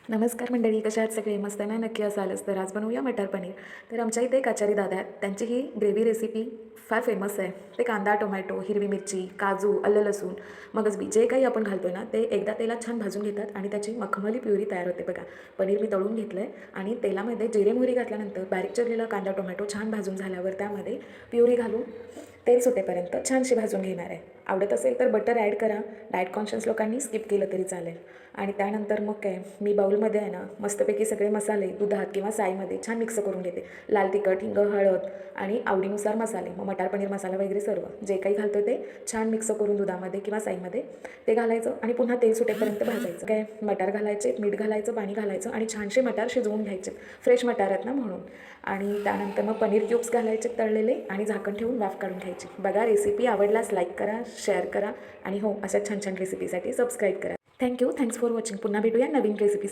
नमस्कार मंडळी, कशा आहात सगळे? मस्त ना? नक्की असालच. तर आज बनवूया मटार पनीर. तर आमच्या इथे एक आचारी दादा आहेत, त्यांची ही ग्रेव्ही रेसिपी फार फेमस आहे. ते कांदा, टोमॅटो, हिरवी मिरची, काजू, आलं लसूण, मगज बी जे काही आपण घालतो ना, ते एकदा तेलात छान भाजून घेतात आणि त्याची मखमली प्युरी तयार होते बघा. पनीर मी तळून घेतलं आहे आणि तेलामध्ये जिरे मोहरी घातल्यानंतर बारीक चिरलेला कांदा, टोमॅटो छान भाजून झाल्यावर त्यामध्ये प्युरी घालून तेल सुटेपर्यंत छानशी भाजून घेणार आहे. आवडत असेल तर बटर ॲड करा. डाएट कॉन्शियस लोकांनी स्किप केलं तरी चालेल. आणि त्यानंतर मग काय, मी बाउलमध्ये आहे ना मस्तपैकी सगळे मसाले दुधात किंवा साईमध्ये छान मिक्स करून घेते. लाल तिखट, हिंग, हळद आणि आवडीनुसार मसाले, मग मटार पनीर मसाला वगैरे सर्व जे काही घालतो ते छान मिक्स करून दुधामध्ये किंवा साईमध्ये ते घालायचं आणि पुन्हा तेल सुटेपर्यंत भाजायचं. काय, मटार घालायचे, मीठ घालायचं, पाणी घालायचं आणि छानसे मटार शिजवून घ्यायचे. फ्रेश मटार आहेत ना म्हणून. आणि त्यानंतर मग पनीर क्यूब्स घालायचे तळलेले आणि झाकण ठेवून वाफ काढून घ्यायची. बघा, रेसिपी आवडल्यास लाईक करा, शेअर करा आणि हो, अशा छान छान रेसिपीसाठी सबस्क्राईब करा. थँक्यू. Thanks for watching. पुन्हा भेटूया नवीन रेसिपी.